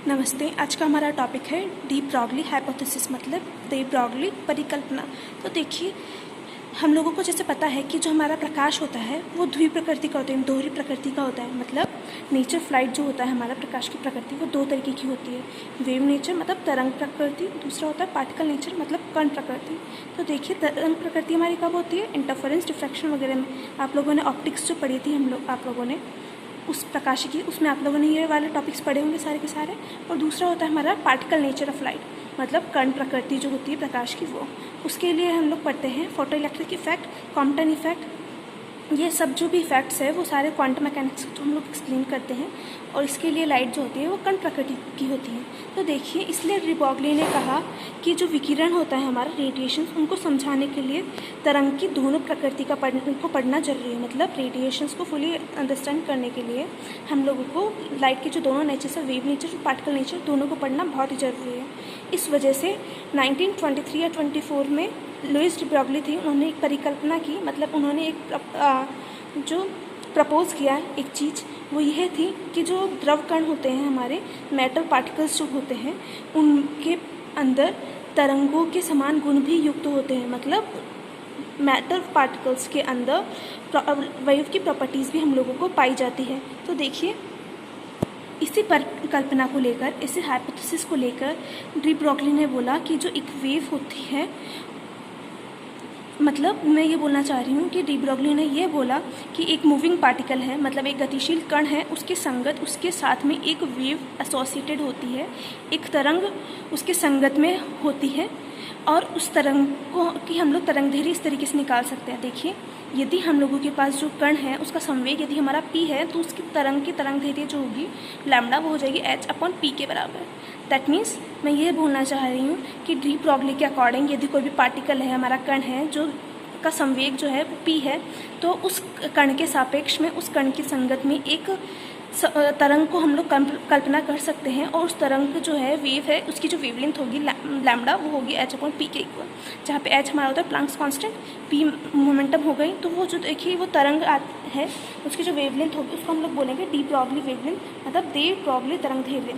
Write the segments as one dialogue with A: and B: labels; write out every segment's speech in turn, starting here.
A: नमस्ते। आज का हमारा टॉपिक है डी ब्रॉगली हाइपोथेसिस, मतलब डी ब्रॉगली परिकल्पना। तो देखिए, हम लोगों को जैसे पता है कि जो हमारा प्रकाश होता है वो द्वि प्रकृति का होता है, दोहरी प्रकृति का होता है। मतलब नेचर फ्लाइट जो होता है हमारा प्रकाश की प्रकृति, वो दो तरीके की होती है। वेव नेचर मतलब तरंग प्रकृति, दूसरा होता है पार्टिकल नेचर मतलब कण प्रकृति। तो देखिए, तरंग प्रकृति हमारी कब होती है? इंटरफेरेंस, डिफ्रैक्शन वगैरह में। आप लोगों ने ऑप्टिक्स जो पढ़ी थी आप लोगों ने उस प्रकाश की, उसमें आप लोगों ने ये वाले टॉपिक्स पढ़े होंगे सारे के सारे। और दूसरा होता है हमारा पार्टिकल नेचर ऑफ लाइट, मतलब कण प्रकृति जो होती है प्रकाश की, वो उसके लिए हम लोग पढ़ते हैं photo electric effect, Compton effect. ये सब जो भी इफेक्ट्स है वो सारे क्वांटम मैकेनिक्स जो हम लोग एक्सप्लेन करते हैं। और इसके लिए लाइट जो होती है वो कण प्रकृति की होती है। तो देखिए, इसलिए डी ब्रॉगली ने कहा कि जो विकिरण होता है हमारा, रेडिएशंस, उनको समझाने के लिए तरंग की दोनों प्रकृति का उनको पढ़ना जरूरी है। मतलब रेडिएशंस को फुली अंडरस्टैंड करने के लिए हम लोगों को लाइट के जो दोनों नेचर है, वेव नेचर और पार्टिकल नेचर, दोनों को पढ़ना बहुत ही ज़रूरी है। इस वजह से 1923 या 24 में लुइस डी ब्रॉगली थी, उन्होंने एक परिकल्पना की। मतलब उन्होंने एक जो प्रपोज किया एक चीज़, वो यह थी कि जो द्रव कण होते हैं हमारे, मेटल पार्टिकल्स जो होते हैं, उनके अंदर तरंगों के समान गुण भी युक्त होते हैं। मतलब मेटल पार्टिकल्स के अंदर वेव की प्रॉपर्टीज़ भी हम लोगों को पाई जाती है। तो देखिए, इसी परिकल्पना को लेकर, इसी हाइपोथेसिस को लेकर डी ब्रॉगली ने बोला कि जो एक वेव होती है, मतलब मैं ये बोलना चाह रही हूँ कि डी ब्रॉगली ने ये बोला कि एक मूविंग पार्टिकल है, मतलब एक गतिशील कण है, उसके संगत, उसके साथ में एक वेव एसोसिएटेड होती है, एक तरंग उसके संगत में होती है। और उस तरंग को कि हम लोग तरंगधैर्य इस तरीके से निकाल सकते हैं। देखिए, यदि हम लोगों के पास जो कण है उसका संवेग यदि हमारा p है, तो उसकी तरंगधैर्य जो होगी लैम्डा, वो हो जाएगी h/p के बराबर। दैट मीन्स मैं ये बोलना चाह रही हूँ कि डी ब्रॉगली के अकॉर्डिंग यदि कोई भी पार्टिकल है, हमारा कण है, जो का संवेग जो है वो p है, तो उस कण के सापेक्ष में, उस कण की संगत में एक तरंग को हम लोग कल्पना कर सकते हैं। और उस तरंग जो है, वेव है, उसकी जो वेवलेंथ होगी लैम्डा, वो होगी h/p के इक्वल, जहाँ पे h हमारा होता है प्लैंक्स कांस्टेंट, p मोमेंटम हो गई। तो वो जो देखिए वो तरंग है, उसकी जो वेवलेंथ होगी उसको हम लोग बोलेंगे डी ब्रॉगली वेवलेंथ, मतलब डी ब्रॉगली तरंगदैर्घ्य।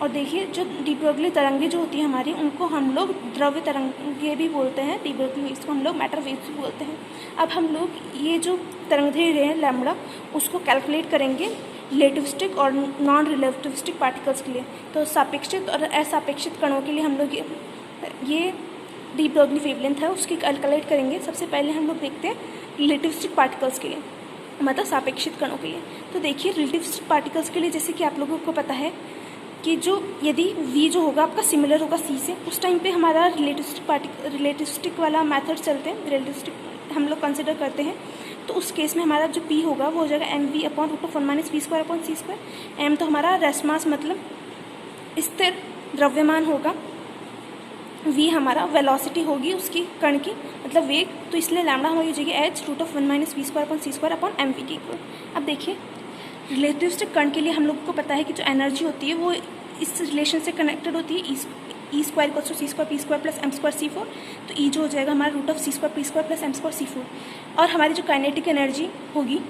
A: और देखिए, जो डी ब्रॉगली तरंगें जो होती है हमारी, उनको हम लोग द्रव्य तरंगें भी बोलते हैं। डी ब्रॉगली इसको हम लोग मैटर वेव्स भी बोलते हैं। अब हम लोग ये जो तरंगदैर्घ्य है लैम्डा, उसको कैलकुलेट करेंगे रिलेटिविस्टिक और नॉन रिलेटिविस्टिक पार्टिकल्स के लिए। तो सापेक्षित और असापेक्षित कणों के लिए हम लोग ये डी ब्रॉगली वेवलेंथ है, उसकी कैलकुलेट करेंगे। सबसे पहले हम लोग देखते हैं रिलेटिविस्टिक पार्टिकल्स के लिए, मतलब सापेक्षित कणों के लिए। तो देखिए, रिलेटिविस्टिक पार्टिकल्स के लिए जैसे कि आप लोगों को पता है कि जो यदि v जो होगा आपका सिमिलर होगा c से, उस टाइम पे हमारा रिलेटिविस्टिक वाला मेथड चलते हैं, रिलेटिविस्टिक हम लोग कंसिडर करते हैं। तो उस केस में हमारा जो p होगा वो हो जाएगा mv/√(1-v²/c²। m तो हमारा रेस्ट मास मतलब स्थिर द्रव्यमान होगा, v हमारा वेलोसिटी होगी उसकी कण की, मतलब वेग। तो इसलिए लैम्डा हमारी हो जाएगी h√(1-v²/c²/mv के इक्वल। अब देखिए, रिलेटिविस्टिक कण के लिए हम लोग को पता है कि जो एनर्जी होती है वो इस रिलेशन से कनेक्टेड होती है, E² = c²p² + m²c4। तो E जो हो जाएगा हमारा √(c²p² + m²c4। और हमारी जो काइनेटिक एनर्जी होगी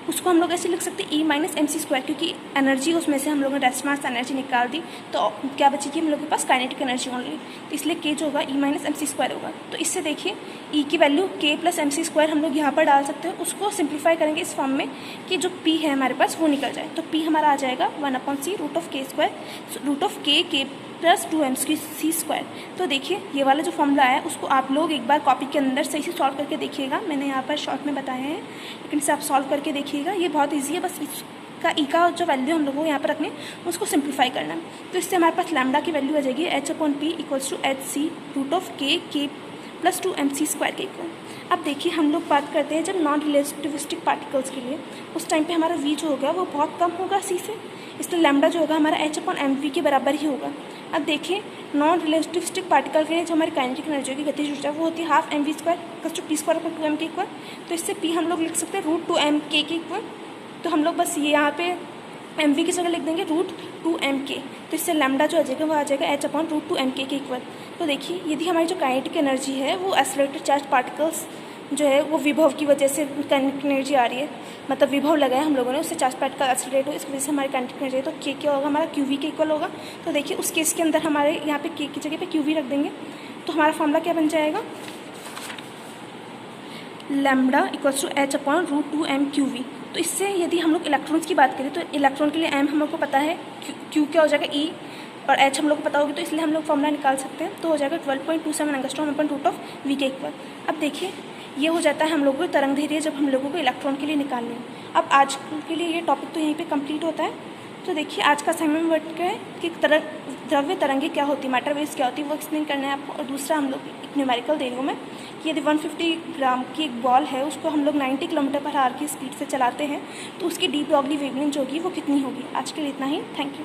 A: उसको हम लोग ऐसे लिख सकते हैं E - mc², क्योंकि एनर्जी उसमें से हम लोगों ने रेस्ट मास एनर्जी निकाल दी, तो क्या बचेगी हम लोग के पास? Kinetic energy only. तो इसलिए k जो होगा E - mc² होगा। तो इससे देखिए, E की वैल्यू k + mc² हम लोग यहाँ पर डाल सकते हैं। उसको सिंप्लीफाई करेंगे इस फॉर्म में कि जो p है हमारे पास वो निकल जाए। तो p हमारा आ जाएगा 1/c√k² + 2mc²। तो देखिए, ये वाला जो फॉर्मूला है उसको आप लोग एक बार कॉपी के अंदर सही से सॉल्व करके देखिएगा। मैंने यहाँ पर शॉर्ट में बताए हैं, लेकिन इसे आप सॉल्व करके देखिएगा। ये बहुत ईजी है, बस इसका ई का जो वैल्यू हम लोगों को यहाँ पर रखने, उसको सिंप्लीफाई करना है। तो इससे हमारे पास लैम्डा की वैल्यू आ जाएगी h/p = hc√k + 2mc² के इक्वल। अब देखिए, हम लोग बात करते हैं जब नॉन रिलेटिविस्टिक पार्टिकल्स के लिए, उस टाइम पे हमारा v जो होगा वो बहुत कम होगा c से, इसलिए लैम्डा जो होगा हमारा h/mv के बराबर ही होगा। अब देखिए, नॉन रिलेटिविस्टिक पार्टिकल के लिए जो हमारी काइनेटिक एनर्जी की गतिज ऊर्जा वो होती है ½ mv² + p² के इक्वल। तो इससे p हम लोग लिख सकते हैं √2mk के इक्वल। तो हम लोग बस ये यहाँ पे mv की जगह लिख देंगे √2mk। तो इससे लैम्डा जो आ जाएगा वो आ जाएगा h/√2mk के इक्वल। तो देखिए, यदि हमारी जो काइनेटिक एनर्जी है वो एक्सेलरेटेड चार्ज पार्टिकल्स जो है वो विभव की वजह से काइनेटिक एनर्जी आ रही है, मतलब विभव लगाया हम लोगों ने, उससे चार्ज पार्टिकल एक्सीलरेट हो, इसकी वजह से हमारी काइनेटिक एनर्जी है। तो के क्या होगा हमारा, क्यू वी के इक्वल होगा। तो देखिए उस केस के अंदर हमारे यहाँ पे के की जगह पे क्यू वी रख देंगे, तो हमारा फॉर्मूला क्या बन जाएगा, lambda equals to H upon root 2 M Q V. तो इससे यदि हम लोग इलेक्ट्रॉन्स की बात करें तो इलेक्ट्रॉन के लिए एम हम लोग को पता है, क्यू क्या हो जाएगा ई, और एच हम लोग को पता होगी, तो इसलिए हम लोग फॉर्मूला निकाल सकते हैं। तो हो जाएगा 12.27 angstrom upon root of V के इक्वल। अब देखिए ये हो जाता है हम लोगों को तरंग दैर्ध्य जब हम लोगों को इलेक्ट्रॉन के लिए निकालने हैं। अब आज के लिए ये टॉपिक तो यहीं पे कंप्लीट होता है। तो देखिए आज का असाइनमेंट में बैठ के कि द्रव्य तरंगे क्या होती है, मैटर वेव्स क्या होती है, वो एक्सप्लेन करना है आपको। और दूसरा हम लोग एक न्यूमेरिकल दे रही हूँ मैं कि यदि 150 ग्राम की एक बॉल है, उसको हम लोग 90 किलोमीटर पर आवर की स्पीड से चलाते हैं तो उसकी डी ब्रॉगली वेवलेंथ जो होगी वो कितनी होगी। आज के लिए इतना ही, थैंक यू।